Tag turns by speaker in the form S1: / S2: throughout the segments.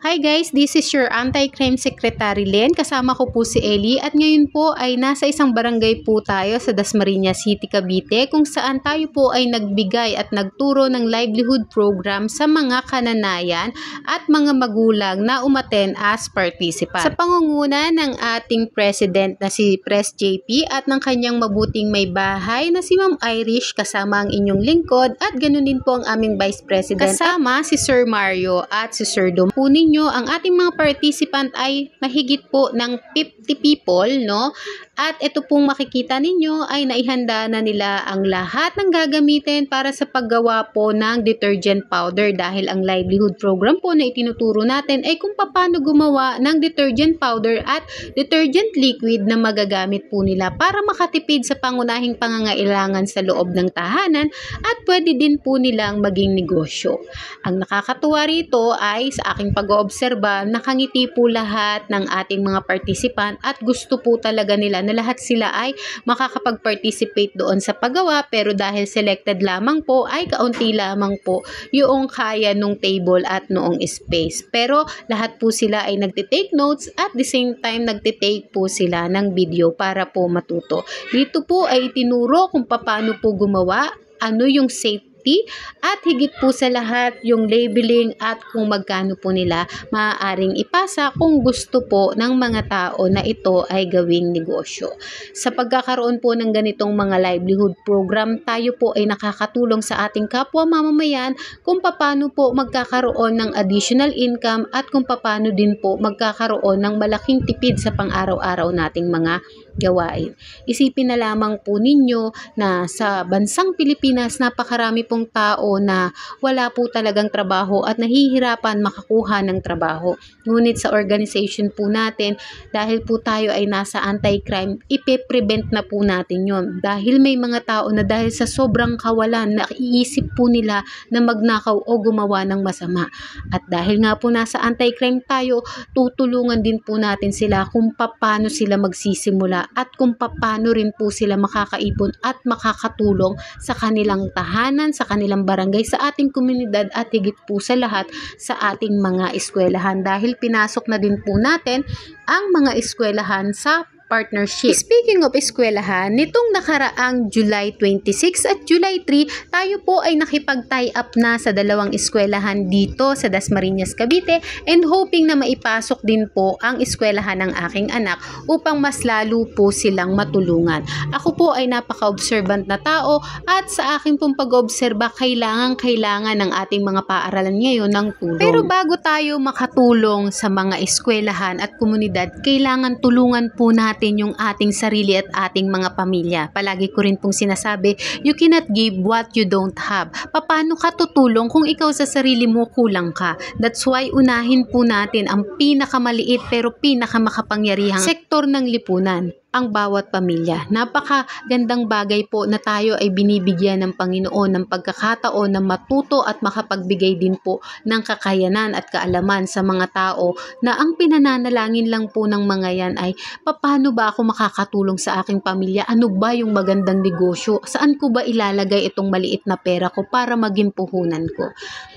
S1: Hi guys, this is your Anti-Crime Secretary Len. Kasama ko po si Ellie at ngayon po ay nasa isang barangay po tayo sa Dasmariñas City, Cavite kung saan tayo po ay nagbigay at nagturo ng livelihood program sa mga kananayan at mga magulang na umaten as participant. Sa pangunguna ng ating president na si Pres JP at ng kanyang mabuting may bahay na si Ma'am Irish kasama ang inyong lingkod at ganun din po ang aming Vice President kasama si Sir Mario at si Sir Dom. Po ninyo, ang ating mga participant ay mahigit po ng 50 people, no? At ito pong makikita ninyo ay naihanda na nila ang lahat ng gagamitin para sa paggawa po ng detergent powder dahil ang livelihood program po na itinuturo natin ay kung paano gumawa ng detergent powder at detergent liquid na magagamit po nila para makatipid sa pangunahing pangangailangan sa loob ng tahanan at pwede din po nilang maging negosyo. Ang nakakatuwa rito ay sa aking pag-oobserba, nakangiti po lahat ng ating mga participant at gusto po talaga nila na lahat sila ay makakapag-participate doon sa paggawa, pero dahil selected lamang po ay kaunti lamang po yung kaya nung table at noong space. Pero lahat po sila ay nagtitake notes at the same time nagtitake po sila ng video para po matuto. Dito po ay itinuro kung paano po gumawa, ano yung safety at higit po sa lahat yung labeling at kung magkano po nila maaaring ipasa kung gusto po ng mga tao na ito ay gawing negosyo. Sa pagkakaroon po ng ganitong mga livelihood program, tayo po ay nakakatulong sa ating kapwa mamamayan kung paano po magkakaroon ng additional income at kung paano din po magkakaroon ng malaking tipid sa pang-araw-araw nating mga gawain. Isipin na lamang po ninyo na sa bansang Pilipinas napakarami pong tao na wala po talagang trabaho at nahihirapan makakuha ng trabaho. Ngunit sa organization po natin, dahil po tayo ay nasa anti-crime, ipe-prevent na po natin yon. Dahil may mga tao na dahil sa sobrang kawalan, naiisip po nila na magnakaw o gumawa ng masama. At dahil nga po nasa anti-crime tayo, tutulungan din po natin sila kung paano sila magsisimula at kung paano rin po sila makakaipon at makakatulong sa kanilang tahanan, sa kanilang barangay, sa ating komunidad at higit po sa lahat sa ating mga eskwelahan dahil pinasok na din po natin ang mga eskwelahan sa partnership. Speaking of eskwelahan, nitong nakaraang July 26 at July 3, tayo po ay nakipag-tie up na sa dalawang eskwelahan dito sa Dasmariñas, Cavite and hoping na maipasok din po ang eskwelahan ng aking anak upang mas lalo po silang matulungan. Ako po ay napaka-observant na tao at sa aking pong pag-obserba, kailangan ng ating mga paaralan ngayon ng tulong. Pero bago tayo makatulong sa mga eskwelahan at komunidad, kailangan tulungan po natin yung ating sarili at ating mga pamilya. Palagi ko rin pong sinasabi, you cannot give what you don't have. Paano ka tutulong kung ikaw sa sarili mo kulang ka? That's why unahin po natin ang pinakamaliit pero pinakamakapangyarihang sektor ng lipunan, ang bawat pamilya. Napakagandang bagay po na tayo ay binibigyan ng Panginoon ng pagkakataon na matuto at makapagbigay din po ng kakayanan at kaalaman sa mga tao na ang pinananalangin lang po ng mga yan ay paano ba ako makakatulong sa aking pamilya? Ano ba yung magandang negosyo? Saan ko ba ilalagay itong maliit na pera ko para maging puhunan ko?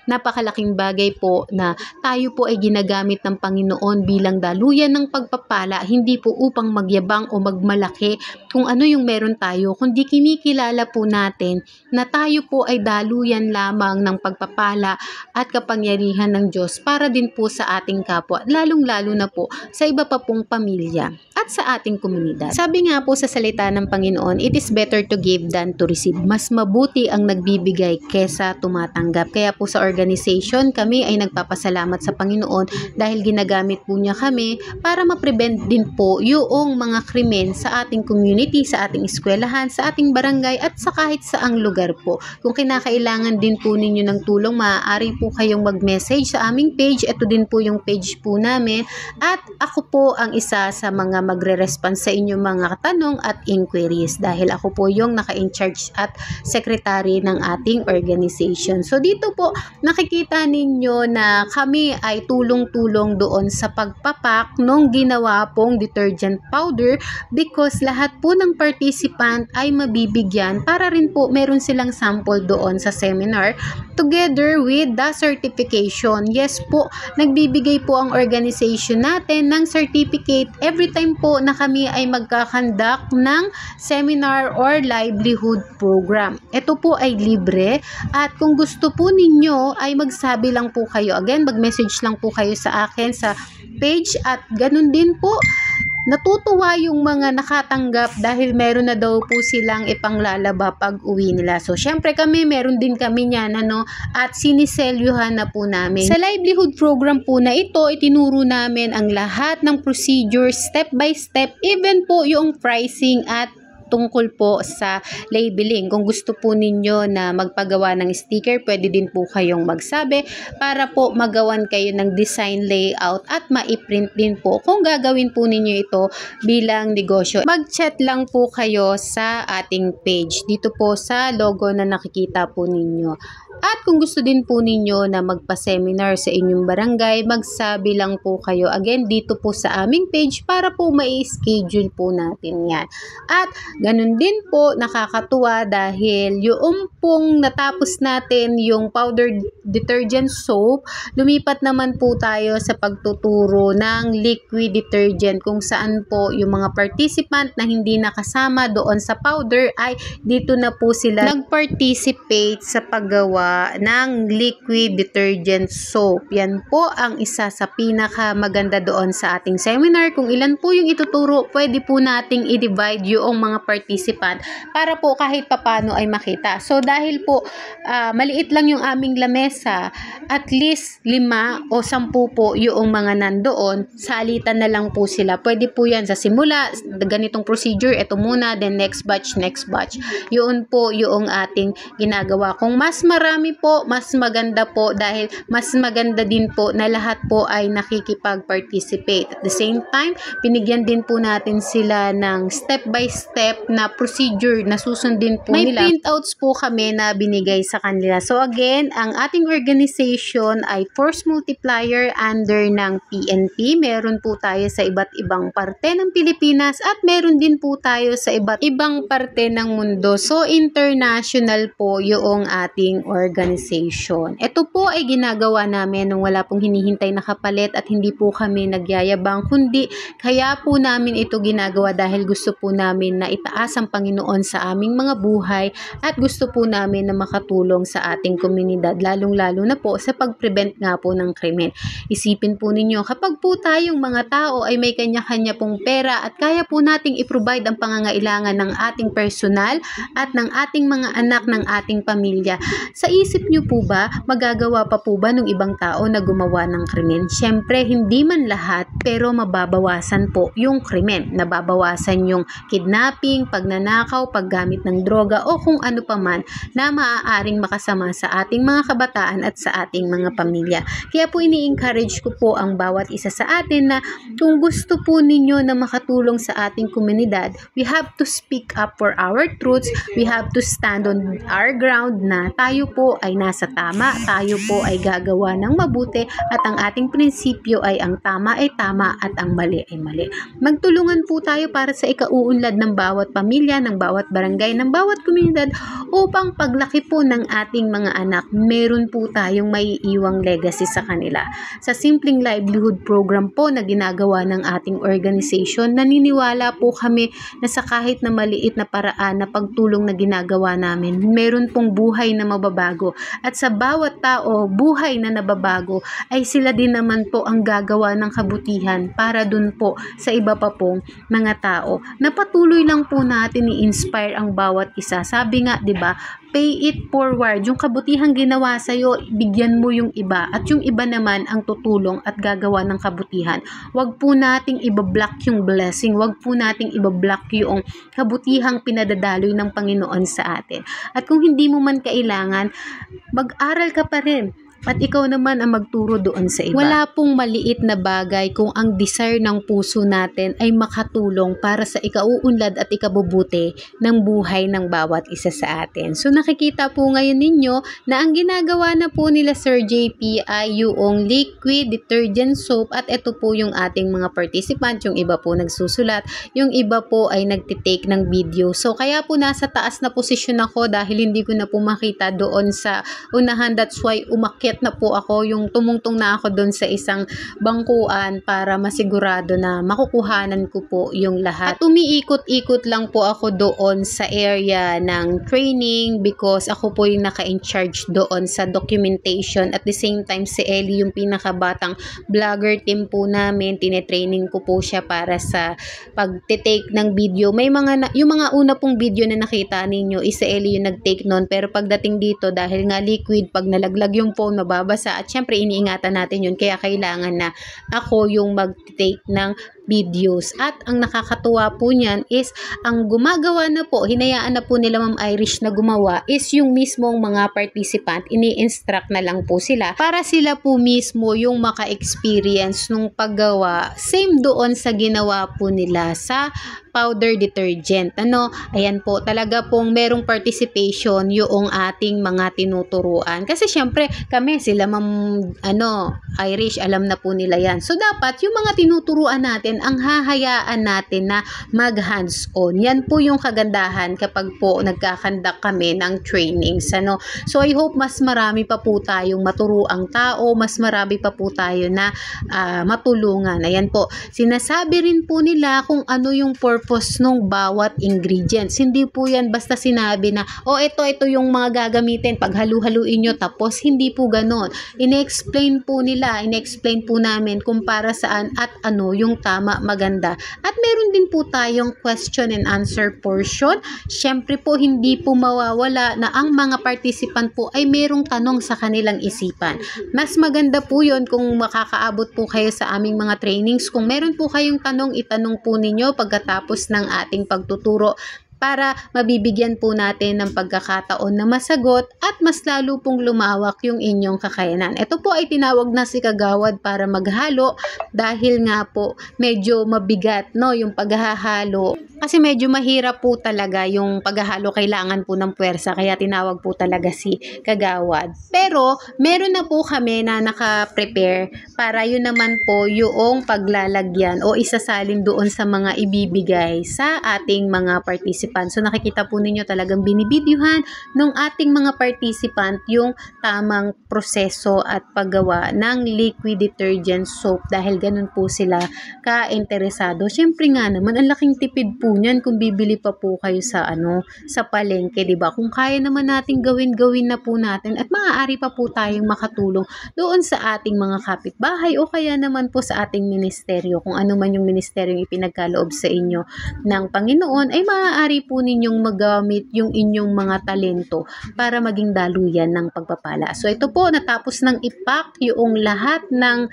S1: Napakalaking bagay po na tayo po ay ginagamit ng Panginoon bilang daluyan ng pagpapala, hindi po upang magyabang o magmalaki kung ano yung meron tayo, kundi kinikilala po natin na tayo po ay daluyan lamang ng pagpapala at kapangyarihan ng Diyos para din po sa ating kapwa, lalong-lalo na po sa iba pa pong pamilya at sa ating komunidad. Sabi nga po sa salita ng Panginoon, it is better to give than to receive. Mas mabuti ang nagbibigay kesa tumatanggap. Kaya po sa organization, kami ay nagpapasalamat sa Panginoon dahil ginagamit po niya kami para ma-prevent din po yung mga krimen sa ating community, sa ating eskwelahan, sa ating barangay at sa kahit saang lugar po. Kung kinakailangan din po ninyo ng tulong, maaari po kayong mag-message sa aming page. Ito din po yung page po namin at ako po ang isa sa mga magre-response sa inyong mga tanong at inquiries dahil ako po yung naka-in-charge at secretary ng ating organization. So dito po, nakikita ninyo na kami ay tulong-tulong doon sa pagpapak nung ginawa pong detergent powder because lahat po ng participant ay mabibigyan para rin po meron silang sample doon sa seminar together with the certification. Yes po, nagbibigay po ang organization natin ng certificate every time po na kami ay magkakandak ng seminar or livelihood program. Ito po ay libre at kung gusto po ninyo ay magsabi lang po kayo. Again, mag-message lang po kayo sa akin sa page at ganun din po. Natutuwa yung mga nakatanggap dahil meron na daw po silang ipanglalaba pag uwi nila. So, syempre kami, meron din kami niyan, at siniselyuhan na po namin. Sa livelihood program po na ito, itinuro namin ang lahat ng procedure, step by step, even po yung pricing at tungkol po sa labeling. Kung gusto po ninyo na magpagawa ng sticker, pwede din po kayong magsabi para po magawan kayo ng design layout at maiprint din po kung gagawin po ninyo ito bilang negosyo. Mag-chat lang po kayo sa ating page dito po sa logo na nakikita po ninyo. At kung gusto din po ninyo na magpa-seminar sa inyong barangay, magsabi lang po kayo again dito po sa aming page para po mai-schedule po natin yan. At ganun din po, nakakatuwa dahil yung pong natapos natin yung powder detergent soap, lumipat naman po tayo sa pagtuturo ng liquid detergent kung saan po yung mga participant na hindi nakasama doon sa powder ay dito na po sila nag-participate sa paggawa ng liquid detergent soap. Yan po ang isa sa pinaka maganda doon sa ating seminar. Kung ilan po yung ituturo, pwede po nating i-divide yung mga participant para po kahit papano ay makita. So dahil po maliit lang yung aming lamesa, at least 5 o 10 po yung mga nandoon, salitan na lang po sila. Pwede po yan sa simula, ganitong procedure, ito muna, then next batch. Yun po yung ating ginagawa. Kung mas marami po, mas maganda po dahil mas maganda din po na lahat po ay nakikipag-participate. At the same time, binigyan din po natin sila ng step by step na procedure na susundin po nila. May printouts po kami na binigay sa kanila. So again, ang ating organization ay Force Multiplier under ng PNP. Meron po tayo sa iba't ibang parte ng Pilipinas at meron din po tayo sa iba't ibang parte ng mundo. So international po yung ating organization. Ito po ay ginagawa namin nung wala pong hinihintay na kapalit at hindi po kami nagyayabang, kundi kaya po namin ito ginagawa dahil gusto po namin na itaas ang Panginoon sa aming mga buhay at gusto po namin na makatulong sa ating komunidad, lalong-lalo na po sa pag-prevent nga po ng krimen. Isipin po ninyo, kapag po tayong mga tao ay may kanya-kanya pong pera at kaya po nating i-provide ang pangangailangan ng ating personal at ng ating mga anak, ng ating pamilya, sa isip nyo po ba, magagawa pa po ba ng ibang tao na gumawa ng krimen? Siyempre, hindi man lahat, pero mababawasan po yung krimen. Nababawasan yung kidnapping, pagnanakaw, paggamit ng droga o kung ano pa man na maaaring makasama sa ating mga kabataan at sa ating mga pamilya. Kaya po ini-encourage ko po ang bawat isa sa atin na kung gusto po ninyo na makatulong sa ating komunidad, we have to speak up for our truths, we have to stand on our ground na tayo po ay nasa tama, tayo po ay gagawa ng mabuti at ang ating prinsipyo ay ang tama ay tama at ang mali ay mali. Magtulungan po tayo para sa ikauunlad ng bawat pamilya, ng bawat barangay, ng bawat komunidad upang paglaki po ng ating mga anak, meron po tayong maiiwang legacy sa kanila. Sa simpleng livelihood program po na ginagawa ng ating organization, naniniwala po kami na sa kahit na maliit na paraan na pagtulong na ginagawa namin, meron pong buhay na mababago at sa bawat tao, buhay na nababago ay sila din naman po ang gagawa ng kabutihan para dun po sa iba pa pong mga tao. Napatuloy lang po natin i-inspire ang bawat isa. Sabi nga, 'di ba? Pay it forward. Yung kabutihang ginawa sa'yo, bigyan mo yung iba. At yung iba naman ang tutulong at gagawa ng kabutihan. Huwag po nating ibablock yung blessing. Huwag po nating ibablock yung kabutihang pinadadaloy ng Panginoon sa atin. At kung hindi mo man kailangan, mag-aral ka pa rin. at ikaw naman ang magturo doon sa iba. Wala pong maliit na bagay kung ang desire ng puso natin ay makatulong para sa ikauunlad at ikabubuti ng buhay ng bawat isa sa atin. So nakikita po ngayon ninyo na ang ginagawa na po nila Sir JP ay yung liquid detergent soap, at ito po yung ating mga participant. Yung iba po nagsusulat, yung iba po ay nagtitake ng video. So kaya po nasa taas na posisyon ako dahil hindi ko na po makita doon sa unahan. That's why umakyat na po ako, yung tumungtong na ako doon sa isang bangkuan para masigurado na makukuhanan ko po yung lahat. At umiikot-ikot lang po ako doon sa area ng training because ako po yung naka-in-charge doon sa documentation. At the same time, si Ellie yung pinakabatang vlogger team po namin. Tinetraining ko po siya para sa pag-take ng video. May yung mga una pong video na nakita ninyo, si Ellie yung nag-take nun. Pero pagdating dito, dahil nga liquid, pag nalaglag yung phone, mababasa. At syempre, iniingatan natin yun. Kaya kailangan na ako yung mag-take ng videos. At ang nakakatuwa po niyan is ang gumagawa na po, hinayaan na po nila Ma'am Irish na gumawa is yung mismong mga participant, ini-instruct na lang po sila para sila po mismo yung maka-experience nung paggawa, same doon sa ginawa po nila sa powder detergent. Ayan po, talaga pong merong participation yung ating mga tinuturuan. Kasi syempre, kami, sila Ma'am Irish, alam na po nila yan. So, dapat yung mga tinuturuan natin, ang hahayaan natin na mag-hands-on. Yan po yung kagandahan kapag po nagkakandak kami ng trainings. So, I hope mas marami pa po tayong maturuang tao, mas marami pa po tayo na matulungan. Ayan po, sinasabi rin po nila kung ano yung purpose ng bawat ingredients. Hindi po yan basta sinabi na, ito yung mga gagamitin, pag halu-haluin nyo, tapos hindi po ganon. Ine-explain po namin kung para saan at ano yung tama, maganda. At meron din po tayong question and answer portion. Syempre po, hindi po mawawala na ang mga participant po ay merong tanong sa kanilang isipan. Mas maganda po yun kung makakaabot po kayo sa aming mga trainings. Kung meron po kayong tanong, itanong po ninyo pagkatapos ng ating pagtuturo, para mabibigyan po natin ng pagkakataon na masagot at mas lalo pong lumawak yung inyong kakayanan. Ito po ay tinawag na si Kagawad para maghalo dahil nga po medyo mabigat yung paghahalo. Kasi medyo mahirap po talaga yung paghahalo, kailangan po ng puwersa, kaya tinawag po talaga si Kagawad. Pero meron na po kami na naka-prepare para yun naman po yung paglalagyan o isasalin doon sa mga ibibigay sa ating mga participants. So nakikita po ninyo talagang binibidyuhan ng ating mga participant yung tamang proseso at paggawa ng liquid detergent soap dahil ganun po sila ka-interesado. Syempre nga naman, ang laking tipid po niyan kung bibili pa po kayo sa sa palengke, 'di ba? Kung kaya naman nating gawin na po natin at maaari pa po tayong makatulong doon sa ating mga kapitbahay o kaya naman po sa ating ministeryo. Kung ano man yung ministeryong ipinagkaloob sa inyo ng Panginoon, ay maaari po ninyong magamit yung inyong mga talento para maging daluyan ng pagpapala. So ito po, natapos ng ipack yung lahat ng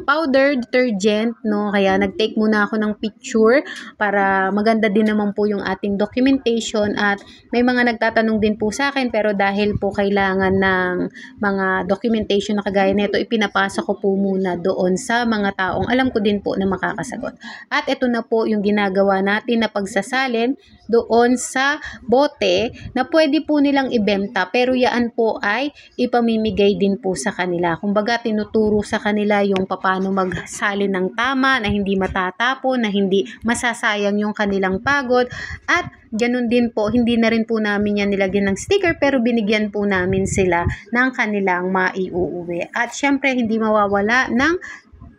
S1: powder detergent, kaya nag-take muna ako ng picture para maganda din naman po yung ating documentation. At may mga nagtatanong din po sa akin, pero dahil po kailangan ng mga documentation na kagaya nito, ipinapasa ko po muna doon sa mga taong alam ko din po na makakasagot. At ito na po yung ginagawa natin na pagsasalin doon sa bote na pwede po nilang ibenta, pero yan po ay ipamimigay din po sa kanila. Kumbaga, tinuturo sa kanila yung paano magsalin ng tama, na hindi matatapon, na hindi masasayang yung kanilang pagod. At ganun din po, hindi na rin po namin yan nilagyan ng sticker, pero binigyan po namin sila ng kanilang maiuuwi. At syempre, hindi mawawala ng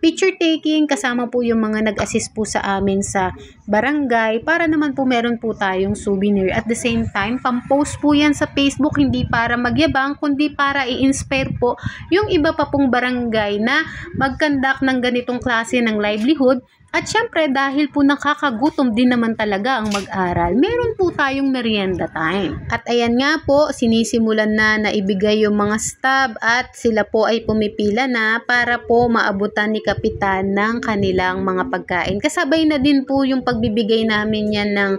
S1: picture taking, kasama po yung mga nag-assist po sa amin sa barangay para naman po meron po tayong souvenir. At the same time, pampost po yan sa Facebook, hindi para magyabang, kundi para i-inspire po yung iba pa pong barangay na mag-conduct ng ganitong klase ng livelihood. At syempre, dahil po nakakagutom din naman talaga ang mag-aral, meron po tayong merienda time. At ayan nga po, sinisimulan na ibigay yung mga stab at sila po ay pumipila na para po maabutan ni Kapitan ng kanilang mga pagkain. Kasabay na din po yung pagbibigay namin yan ng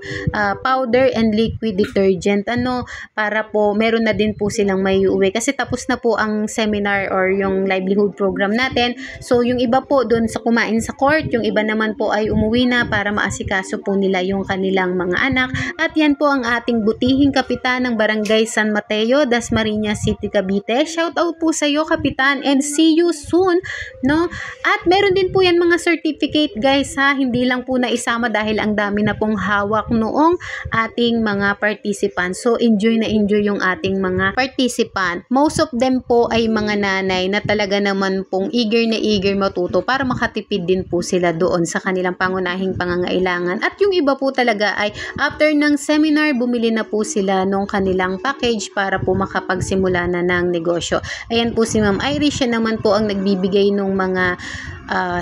S1: powder and liquid detergent, para po meron na din po silang may uwi. Kasi tapos na po ang seminar or yung livelihood program natin. So yung iba po doon sa kumain sa court, yung iba naman po ay umuwi na para maasikaso po nila yung kanilang mga anak. At yan po ang ating butihing kapitan ng Barangay San Mateo, Dasmariñas City, Cavite. Shout out po sa iyo, kapitan, and see you soon, no? At meron din po yan mga certificate, guys, ha. Hindi lang po naisama dahil ang dami na pong hawak noong ating mga participants. So enjoy na enjoy yung ating mga participant. Most of them po ay mga nanay na talaga naman pong eager na eager matuto para makatipid din po sila doon sa kanilang pangunahing pangangailangan. At yung iba po talaga ay after ng seminar, bumili na po sila nung kanilang package para po makapagsimula na ng negosyo. Ayan po si Ma'am Irish, siya naman po ang nagbibigay ng mga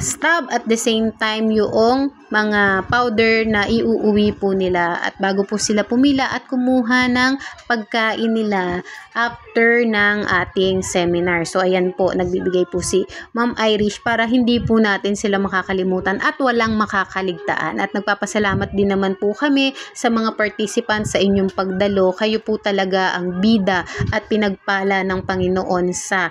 S1: stab at the same time yung mga powder na iuuwi po nila at bago po sila pumila at kumuha ng pagkain nila after ng ating seminar. So ayan po, nagbibigay po si Ma'am Irish para hindi po natin sila makakalimutan at walang makakaligtaan. At nagpapasalamat din naman po kami sa mga participants sa inyong pagdalo. Kayo po talaga ang bida at pinagpala ng Panginoon sa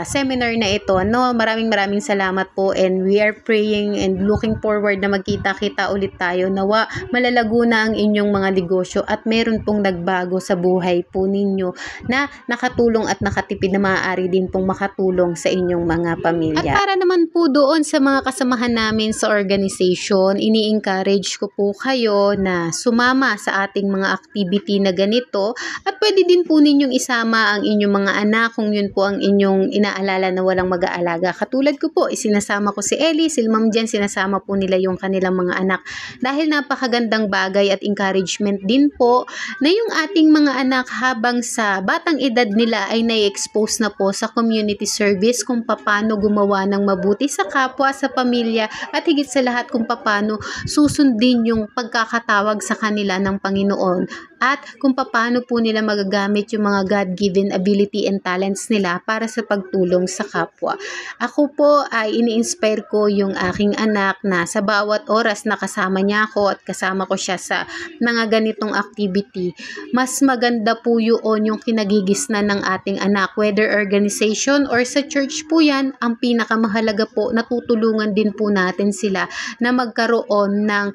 S1: seminar na ito. Maraming salamat po, and we are praying and looking forward na magkita-kita ulit tayo. Nawa malalago na ang inyong mga negosyo at meron pong nagbago sa buhay po ninyo na nakatulong at nakatipid na maaari din pong makatulong sa inyong mga pamilya. At para naman po doon sa mga kasamahan namin sa organization, ini-encourage ko po kayo na sumama sa ating mga activity na ganito at pwede din po ninyong isama ang inyong mga anak kung yun po ang inyong inaalala na walang mag-aalaga. Katulad ko po, isinasama ko si Ellie, si Ma'am Jen, sinasama po nila yung kanilang mga anak. Dahil napakagandang bagay at encouragement din po na yung ating mga anak habang sa batang edad nila ay na-expose na po sa community service kung paano gumawa ng mabuti sa kapwa, sa pamilya, at higit sa lahat kung paano susundin yung pagkakatawag sa kanila ng Panginoon at kung paano po nila magagamit yung mga God-given ability and talents nila para sa pagtulong sa kapwa. Ako po ay ini-inspire ko yung aking anak na sa bawat oras na kasama niya ako at kasama ko siya sa mga ganitong activity, mas maganda po yun yung kinagigisnan ng ating anak, whether organization or sa church po yan. Ang pinakamahalaga po, natutulungan din po natin sila na magkaroon ng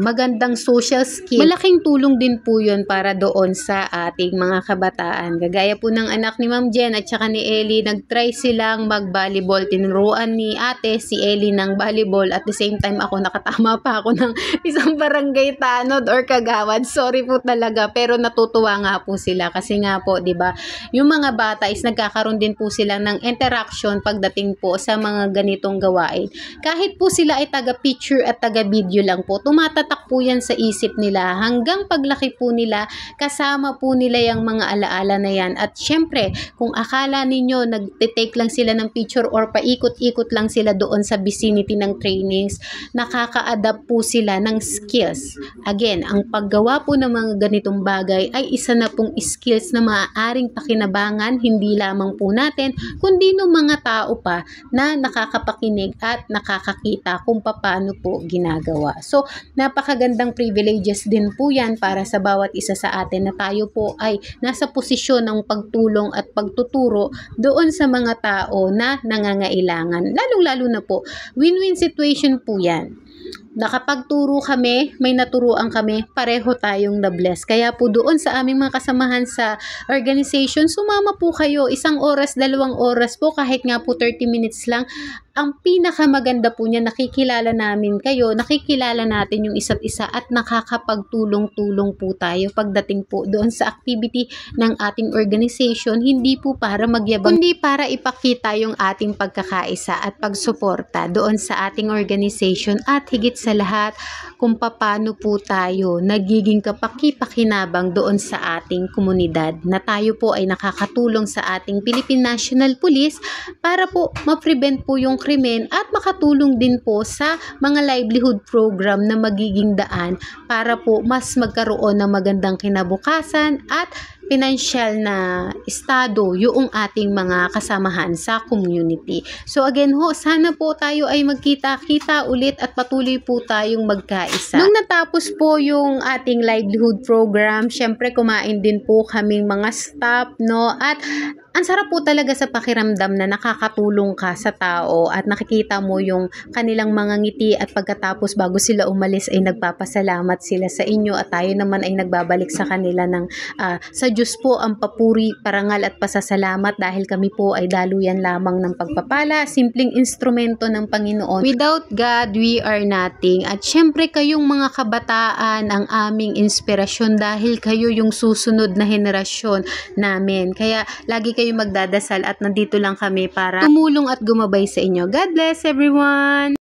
S1: magandang social skill. Malaking tulong din po yun para doon sa ating mga kabataan. Gagaya po ng anak ni Ma'am Jen at saka ni Ellie, nag-try silang mag-volleyball. Tinuruan ni ate si Ellie ng volleyball. At the same time ako, nakatama pa ako ng isang barangay tanod or kagawad. Sorry po talaga, pero natutuwa nga po sila kasi nga po, 'di ba? Yung mga bata is nagkakaroon din po sila ng interaction pagdating po sa mga ganitong gawain. Kahit po sila ay taga-picture at taga-video lang po, tumatatak po yan sa isip nila hanggang paglaki po nila, kasama po nila yung mga alaala na yan. At syempre, kung akala ninyo nagtitake lang sila ng picture or paikot-ikot lang sila doon sa vicinity ng trainings, nakaka-adapt po sila ng skills. Again, ang paggawa po ng mga ganitong bagay ay isa na pong skills na maaaring pakinabangan hindi lamang po natin, kundi ng mga tao pa na nakakapakinig at nakakakita kung paano po ginagawa. So, napakagandang privileges din po yan para sa bawat isa sa atin na tayo po ay nasa posisyon ng pagtulong at pagtuturo doon sa mga tao na nangangailangan. Lalong-lalo na po, win-win situation po yan. Nakapagturo kami, may naturuan kami, pareho tayong na-bless. Kaya po doon sa aming mga kasamahan sa organization, sumama po kayo, 1 oras, 2 oras po, kahit nga po 30 minutes lang. Ang pinakamaganda po niya, nakikilala namin kayo, nakikilala natin yung isa't isa at nakakapagtulong-tulong po tayo pagdating po doon sa activity ng ating organization, hindi po para magyabang, kundi para ipakita yung ating pagkakaisa at pagsuporta doon sa ating organization at higit sa lahat kung paano po tayo nagiging kapaki-pakinabang doon sa ating komunidad na tayo po ay nakakatulong sa ating Philippine National Police para po ma-prevent po yung krimen at makatulong din po sa mga livelihood program na magiging daan para po mas magkaroon ng magandang kinabukasan at financial na estado yung ating mga kasamahan sa community. So again ho, sana po tayo ay magkita-kita ulit at patuloy po po tayong magkaisa. Nung natapos po yung ating livelihood program, syempre kumain din po kaming mga staff, no? At ang sarap po talaga sa pakiramdam na nakakatulong ka sa tao at nakikita mo yung kanilang mga ngiti at pagkatapos bago sila umalis ay nagpapasalamat sila sa inyo at tayo naman ay nagbabalik sa kanila ng sa Diyos po ang papuri, parangal at pasasalamat dahil kami po ay daluyan lamang ng pagpapala, simpleng instrumento ng Panginoon. Without God, we are nothing. At syempre kayong mga kabataan ang aming inspirasyon dahil kayo yung susunod na henerasyon namin. Kaya lagi kayo magdadasal at nandito lang kami para tumulong at gumabay sa inyo. God bless everyone!